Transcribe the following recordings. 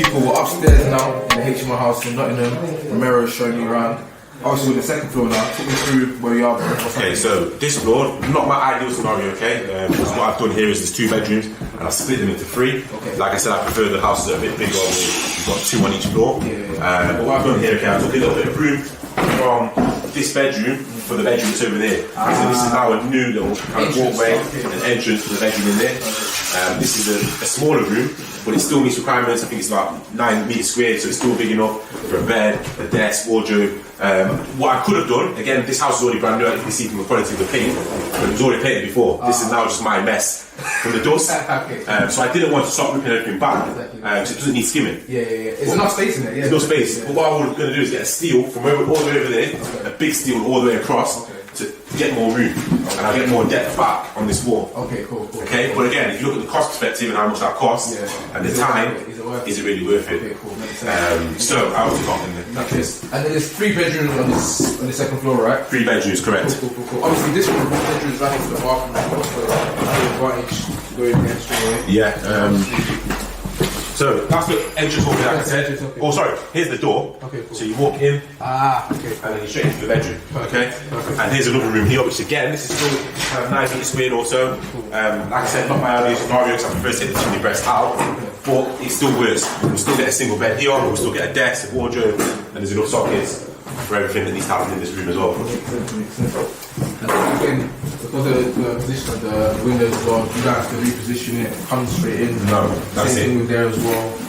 people, we're upstairs now in the HMO house in Nottingham. Romero is showing me around. Obviously, with the second floor now. Talk me through where you are. Okay, so this floor, not my ideal scenario, okay? Because what I've done here is there's 2 bedrooms and I split them into 3. Okay. Like I said, I prefer the houses a bit bigger. We've got 2 on each floor. But what I've done here, okay, I took a little bit of room from this bedroom for the bedroom that's over there. So this is now a new little kind of walkway, an entrance for the bedroom in there. This is a smaller room, but it still meets requirements. I think it's about 9 meters squared, so it's still big enough for a bed, a desk, wardrobe. What I could have done, again, this house is already brand new, as you can see from the quality of the paint, but it was already painted before. This is now just my mess from the dust. So I didn't want to start ripping everything back, because it doesn't need skimming. There's enough space in it. There's no space. But what I was going to do is get a steel from all the way over there, a big steel all the way across, to get more room, and I'll get more depth back on this wall. Okay, cool. Okay, but again, if you look at the cost perspective and how much that costs, and the time, is it really worth it? Okay, cool. So I was talking and then there's 3 bedrooms on the second floor, right? 3 bedrooms, correct. Cool. Obviously, this one bedroom is right next to the bathroom. What's the advantage going the extra way? So that's the entrance hallway, like I said. Okay. Oh, sorry. Here's the door. Okay, cool. So you walk in. Okay. And then you straight into the bedroom. Okay. And here's another room here, which again, this is still kind of nice and squared also. Like I said, not my ideal scenario, because I prefer to take the chimney breast out. But it still works. We'll still get a single bed here, but we'll still get a desk, a wardrobe, and there's enough sockets for everything that needs to happen in this room as well. Makes sense. And again, because of the position of the windows as well, you don't have to reposition it, come straight in. No, that's Same it. thing with there as well.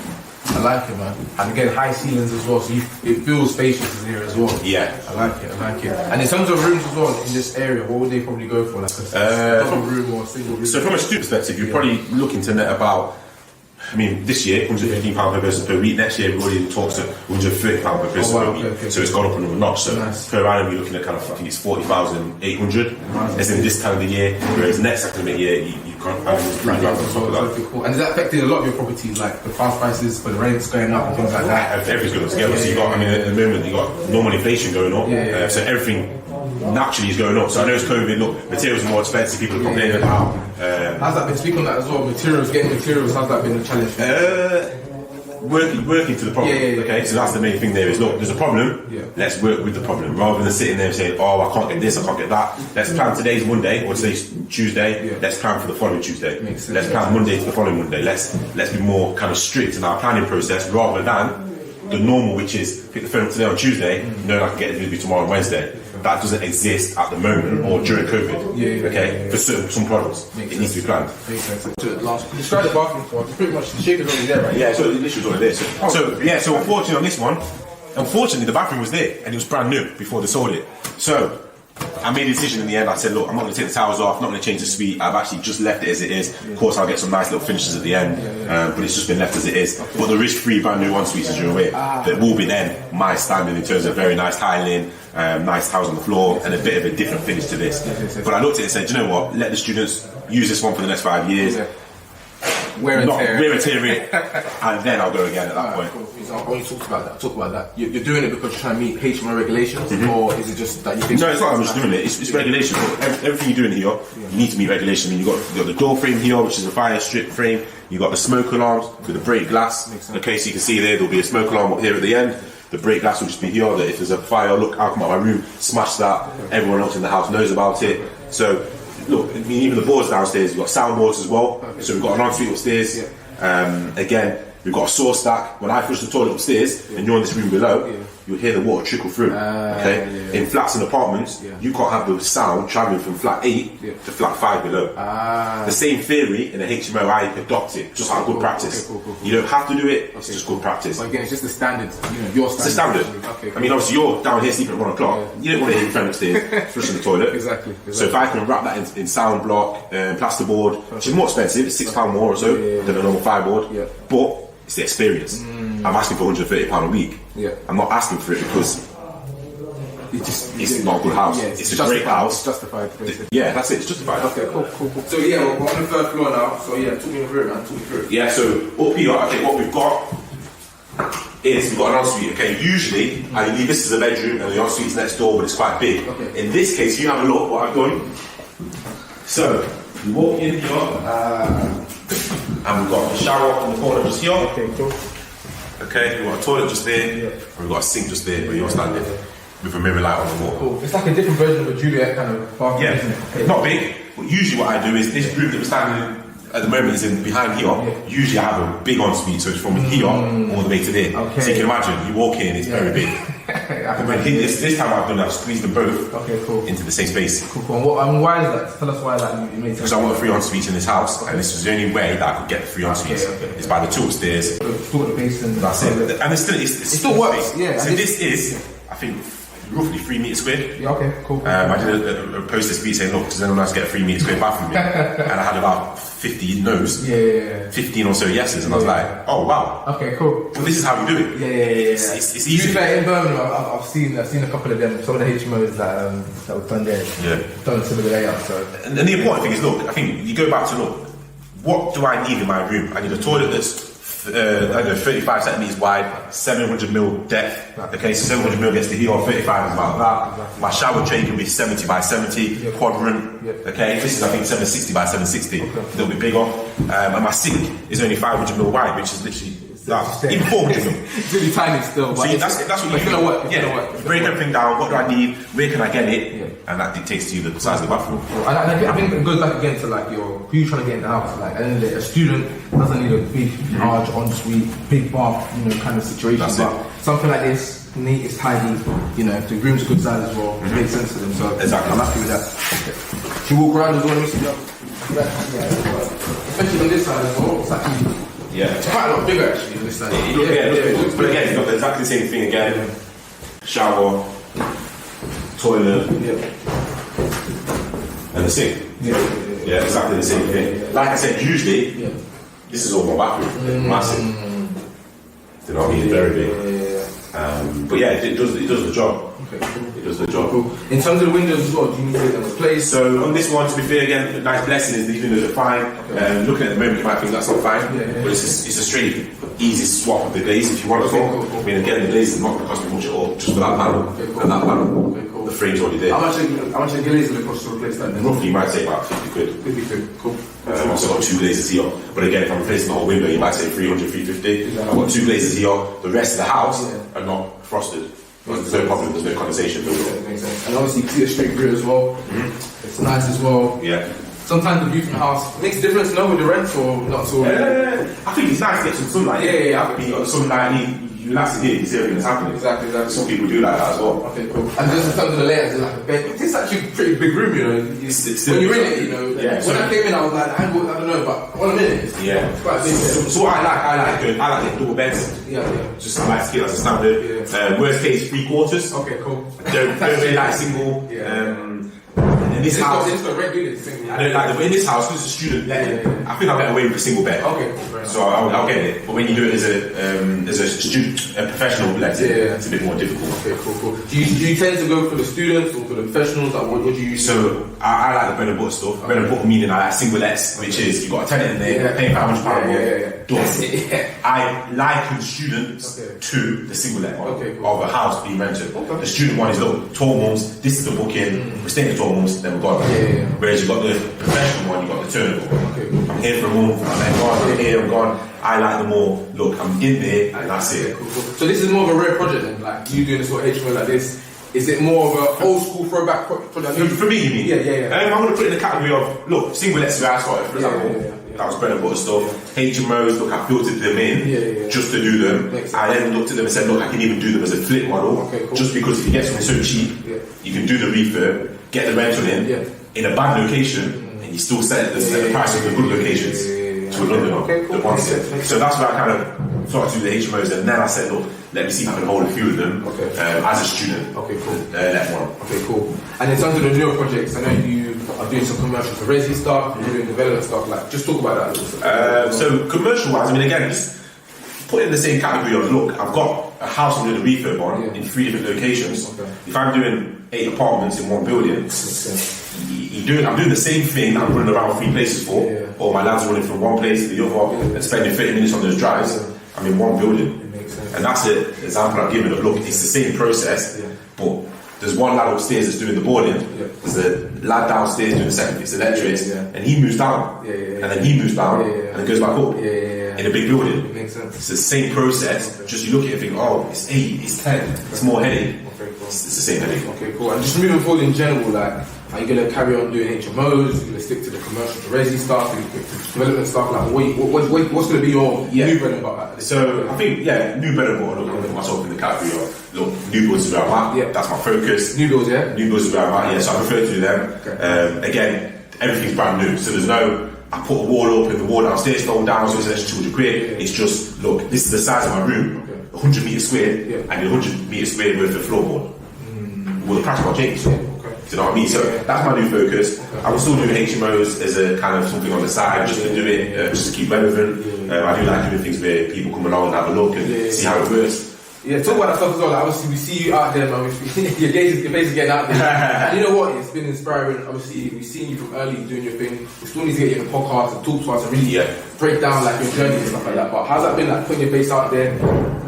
I like it, man. And again, high ceilings as well, so it feels spacious in here as well. Yeah. I like it. And in terms of rooms as well, in this area, what would they probably go for? Like a double room or a single room? So from a student perspective, you're probably looking to net about, I mean, this year, £115 per person per week. Next year, everybody talks to £130 per person per week. Okay. So it's gone up another notch. So nice. per annum, you're looking at kind of, I think it's 40,800. As in this kind of the year. Whereas next academic year, you can't have £3,000 on top of that. Cool. And has that affected a lot of your properties, like the house prices for the rents going up and things like that? Everything's going together. So you got, I mean, at the moment, you got normal inflation going up. So everything naturally is going up. So I know it's COVID, look, materials are more expensive, people are complaining about. How's that been? Speak on that as well. Getting materials, how's that been a challenge for you? Working to the problem. Okay, so that's the main thing there is, look, there's a problem, let's work with the problem. Rather than sitting there and saying, oh, I can't get this, I can't get that. Let's plan today's Monday, or today's Tuesday, let's plan for the following Tuesday. Let's plan Monday to the following Monday. Let's be more kind of strict in our planning process, rather than the normal, which is pick the phone up today on Tuesday, no, I can get it delivery tomorrow on Wednesday. That doesn't exist at the moment or during COVID. For some products, it needs to be planned. Makes sense. Describe the bathroom for us. Pretty much the shape is already there, right? Yeah, so the issue's already there. So unfortunately on this one, the bathroom was there and it was brand new before they sold it. So I made a decision in the end. I said, look, I'm not going to take the towels off, I'm not going to change the suite. I've actually just left it as it is. Of course, I'll get some nice little finishes at the end, but it's just been left as it is. But there is 3 brand new ensuites, as you're aware, that will be then my standard in terms of very nice tiling, nice towels on the floor, and a bit of a different finish to this. But I looked at it and said, you know what, let the students use this one for the next 5 years. Wear and tear it, and then I'll go again at that point. Cool. So I want you to talk about that. You're doing it because you're trying to meet HMO regulations, or is it just that you think? No, it's not. I'm just doing it. It's regulation. Everything you're doing here, you need to meet regulation. I mean, you've got the door frame here, which is a fire strip frame. You've got the smoke alarms with the break glass. Okay, so you can see there'll be a smoke alarm up here at the end. The break glass will just be here. That if there's a fire, look, I'll come out of my room, smash that. Everyone else in the house knows about it. So, look, I mean, even the boards downstairs, we've got soundboards as well. So we've got an ensuite upstairs. Again, we've got a sauce stack. When I flush the toilet upstairs and you're in this room below, you'll hear the water trickle through. In flats and apartments, you can't have the sound travelling from flat 8 to flat 5 below. The same theory in a HMO, I adopt it, just like good practice. You don't have to do it, it's just good practice. So again, it's just the standard, your standard. It's the standard. I mean, obviously, you're down here sleeping at 1 o'clock. You don't want to hear your friend upstairs flushing the toilet. Exactly. So if I can wrap that in sound block, plasterboard, which is more expensive, it's £6 more or so than a normal fireboard, but it's the experience. I'm asking for £130 a week. I'm not asking for it because it's not a good house. It's a great house. It's justified, basically. Yeah, that's it. It's justified. Okay, cool. So we're on the 3rd floor now. So talk me through it, man. Talk me through it. Yeah, so up here, okay, what we've got is we've got an ensuite. Okay, usually I leave this as a bedroom and the ensuite's next door, but it's quite big. In this case, you have a look what I've done. So you walk in here. And we've got a shower in the corner just here. Okay, cool. Okay, we've got a toilet just there, and we've got a sink just there where you're standing with a mirror light on the wall. Cool. It's like a different version of a Juliet kind of bathroom, Yeah, isn't it? Okay. not big, but usually what I do is this room that we're standing in at the moment is in behind here. Usually I have a big ensuite, so it's from here all the way to there. Okay. So you can imagine, you walk in, it's very big. But this time I've done, I've squeezed them both into the same space. Cool. And why is that? Tell us why that you made sense. Because I want a free ensuite in this house, and this was the only way that I could get the free ensuite. It's by the two upstairs. Still the basin. That's it. And it's still works. space. Yeah. So this is, I think, roughly 3 meters squared. Yeah. Okay. Cool. I did a post this week saying, look, does anyone else get a 3 meter squared bathroom? And I had about 50 no's, 15 or so yeses, and I was like, oh wow. Okay, cool. Well, this is how we do it. Yeah. It's easy. In Birmingham, I've seen a couple of them. Some of the HMOs that were done there. Done a similar layout. So. And the important thing is, look, I think you go back to look, what do I need in my room? I need a toilet that's I don't know, 35 centimeters wide, 700 mil depth. Okay, so 700 mil gets to here, 35 is about that. My shower tray can be 70 by 70, quadrant. Okay, this is I think 760 by 760, a little bit bigger. And my sink is only 500 mil wide, which is literally even 400 mil. It's really tiny still. So that's what it's gonna work. Break everything down. What do I need? Where can I get it? And that dictates to you the size of the bathroom. And I think it goes back again to like who you trying to get in the house. Like, and a student doesn't need a big, large ensuite, big bath, kind of situation. But something like this, neat, it's tidy. The room's good size as well. It makes sense to them. So exactly, I'm happy with that. Should we walk around as well? Let me see. Especially on this side as well. It's actually it's quite a lot bigger actually on this side. But again, you've got exactly the same thing again. Shower, toilet, and the sink. Yeah, exactly the same thing. Like I said, usually this is all my bathroom. Massive. You know what I mean? It's very big. But yeah, it does the job. It does the job. Cool. In terms of the windows as well, do you need to get them replaced? So on this one, to be fair, again, a nice blessing is these windows are fine. Looking at the moment, you might think that's not fine, but it's a straight, easy swap of the glaze if you want to go. I mean, again, the glaze is not going to cost me much at all, just for that panel and that panel. The frame's already there. How much the glaze will it cost to replace that then? Roughly, you might say about 50 quid. 50 quid, cool. I've also got 2 glazes here, but again, if I'm replacing the whole window, you might say 300, 350. I've got 2 glazes here. The rest of the house are not frosted. There's no problem, there's no condensation. And obviously you can see it straight through as well. It's nice as well. Yeah. Sometimes the view from the house makes a difference, with the rent or not so. I think it's nice to get some sunlight. Yeah. I think you got the sunlight, you relax it here, you see everything that's happening. Exactly. Some people do like that as well. Okay, cool. And just in terms of the layers, it's like a bed. This is actually a pretty big room, when you're in it, When I came in, I was like, I don't know, but one minute, it's quite big. So what I like double beds. Just like to keep as a standard. Worst case, 3/4. Okay, cool. Don't really like single. In this house, it's got red units. I don't like in this house because it's a student letting. I think I'll get away with a single bed. Okay, so I'll get it. But when you do it as a student, a professional letting, it's a bit more difficult. Okay, cool. Do you tend to go for the students or for the professionals? Like, what do you use? So I like the bread and butter stuff. Bread and butter meaning I like single lets, which is you've got a tenant in there, paying £500 a month. I liken students to the single let one of a house being rented. The student one is look, 12 months. This is the booking. We're staying for 12 months. Then we're gone. Whereas you've got the professional one, you've got the turnover. I'm here for a month, I'm gone, I'm here, I'm gone. I like the more, look, I'm in there, and that's it. So this is more of a rare project then, like you doing this sort of HMO like this. Is it more of an old school throwback project? For me, you mean? Yeah. I'm going to put it in the category of, look, single lets where I started, for example. That was bread and butter stuff. HMOs, look, I filtered them in just to do them. I then looked at them and said, look, I can even do them as a flip model. Just because if you get something so cheap, you can do the refurb, get the rental in a bad location, and you still set the price of the good locations to a London. So that's where I kind of started to do the HMOs, and then I said, look, let me see if I can hold a few of them as a student. Let one. Okay, cool. And in terms of the newer projects, I know you are doing some commercial for resi stuff, you're doing development stuff. Like, just talk about that a little bit. So commercial wise, I mean, again, just put it in the same category of look, I've got a house I'm doing a refurb on in 3 different locations. If I'm doing 8 apartments in one building, I'm doing the same thing that I'm running around 3 places for, or my lads are running from one place to the other and spending 30 minutes on those drives. I'm in one building. And that's the example I've given of look, it's the same process, but there's one lad upstairs that's doing the boarding, there's a lad downstairs doing the second fix electrics, and he moves down, and then he moves down, and it goes back up. in a big building. It makes sense. It's the same process. Just you look at it and think, oh, it's 8, it's 10, it's more headache. Okay, cool. It's the same headache. Okay, cool. And just moving forward in general, like, are you gonna carry on doing HMOs? Are you gonna stick to the commercial, the resi stuff, the development stuff? Like, what's gonna be your new bread and butter? So I think new bread and butter. I'm gonna put myself in the category of look, new builds is where I'm at. Yeah. That's my focus. New builds, yeah. New builds is where I'm at. Yeah, so I prefer to do them. Okay. Again, everything's brand new, so there's no. I put a wall up and the wall downstairs fell down, so it's an extra 200 quid. Yeah. It's just look, this is the size of my room, 100 meters squared, and 100 meters squared worth of floorboard. Well, the price might change. Do you know what I mean? So that's my new focus. I will still do HMOs as a kind of something on the side, just to do it, just to keep relevant. I do like doing things where people come along and have a look and see how it works. Yeah, talk about that stuff as well. Like, obviously, we see you out there, man. Your face is getting out there. And you know what? It's been inspiring. Obviously, we've seen you from early doing your thing. We still need to get you in the podcast and talk to us and really break down like your journey and stuff like that. But how's that been, like, putting your face out there?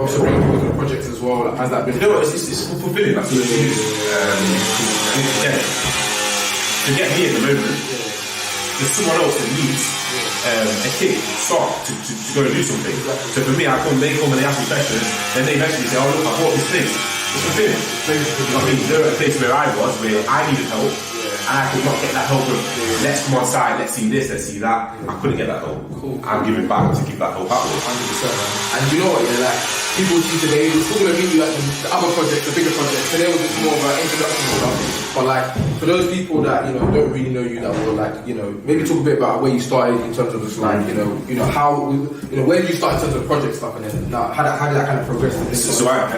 Also bringing people to the projects as well. Like, how's that been? You know what? It's fulfilling. That's what it is. To get me at the moment, there's someone else that needs a kick, start to go and do something. So for me, they come and they ask me questions, then they eventually say, oh look, I bought this thing. It's fulfilling. I mean, they're at a place where I was, where I needed help, and I could not get that help of, let's come on side, let's see this, let's see that. I couldn't get that help. Cool. I'm giving back to give that help out. 100%, man. And you know what, yeah, like, people see today, we're still going to meet you at the other projects, the bigger projects. Today was just more of an introduction and stuff. But like, for those people that, you know, don't really know you, that will like, you know, maybe talk a bit about where you started in terms of just like, you know, how, you know, where did you start in terms of project stuff, and then now, how did that kind of progress? So I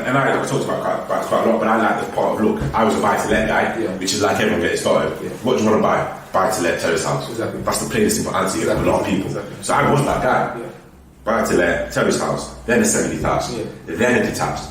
talked about quite a lot, but I like the part of, look, I was a buy-to-let guy, which is like everyone getting started. What do you want to buy? Buy-to-let terrace house. Exactly. That's the plain and simple answer for a lot of people. So I was that guy. Buy-to-let terrace house, then a semi-detached, then a detached.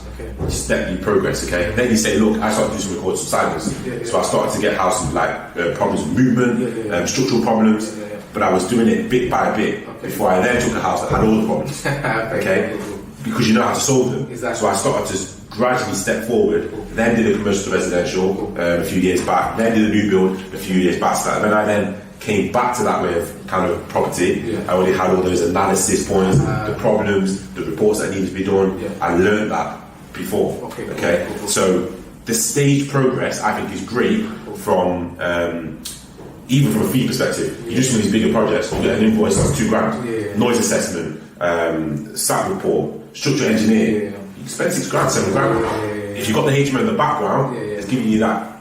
Step you progress, okay? Then you say, look, I started to do some record subsidence. So I started to get houses with like problems with movement, structural problems, but I was doing it bit by bit before I then took a house that had all the problems, okay? Because you know how to solve them. Exactly. So I started to gradually step forward, then did a commercial to residential a few years back, then did a new build a few years back. So then I then came back to that way of kind of property. I already had all those analysis points, the problems, the reports that needed to be done. I learned that before. Okay. So the stage progress I think is great from even from a fee perspective. You do some of these bigger projects, you get an invoice that's £2,000, noise assessment, SAT report, structural engineer. You spend £6,000, £7,000. If you've got the HMO in the background, it's giving you that.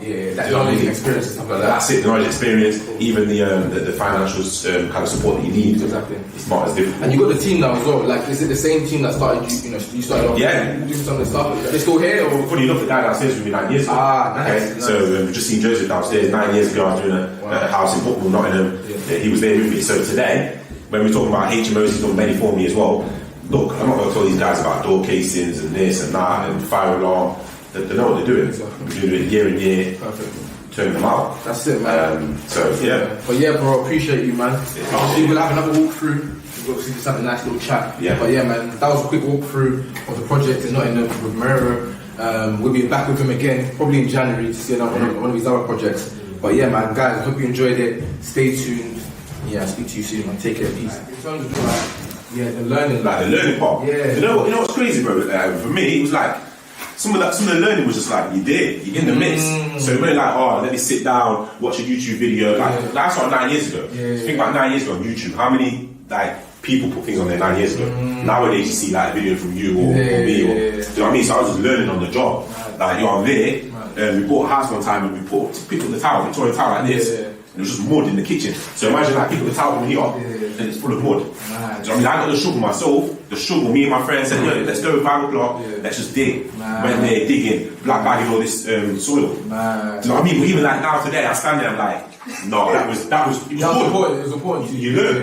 That knowledge and experience and stuff like that. That's it, the knowledge, experience, even the financial kind of support that you need. Exactly. It's not as difficult. And you got the team now as well. Like, is it the same team that started you? You know, you started off doing some of the stuff. Are they still here? Or? Funny enough, the guy downstairs with me 9 years ago. Nice. So we've just seen Joseph downstairs 9 years ago. I was doing a house in Bucknell, Nottingham. He was there with me. So today, when we're talking about HMOs, he's done many for me as well. Look, I'm not going to tell these guys about door casings and this and that and fire alarm. They know what they're doing. We're doing it year in year. Perfect. Turn them out. That's it, man. But yeah, bro, appreciate you, man. Obviously, we'll have another walkthrough. We'll obviously just have a nice little chat. But yeah, man, that was a quick walkthrough of the project in Nottingham with Romero. We'll be back with him again, probably in January, to see another one of his other projects. But yeah, man, guys, I hope you enjoyed it. Stay tuned. Yeah, I'll speak to you soon, man. Take care. Peace. In terms of the learning. Like the learning part. Yeah. You know what's crazy, bro? For me, it was like, some of the learning was just like you're in the mix. So when like, oh, let me sit down, watch a YouTube video. Like that's what 9 years ago. Think about 9 years ago on YouTube. How many like people put things on there 9 years ago? Nowadays you see like a video from you or me, or do you know what I mean? So I was just learning on the job. Like I'm there. We bought a house one time and we picked up the towel, Victorian towel like this. And it was just mud in the kitchen. So imagine I pick up the towel from here and it's full of mud. Do you know what I mean? I got the shovel myself. The shovel, me and my friend said, yo, let's go at 5 o'clock, let's just dig. Went there digging, black bagging all this soil. Do you know what I mean? But even like now today, I stand there and like, no, it was important. It was important. You learn.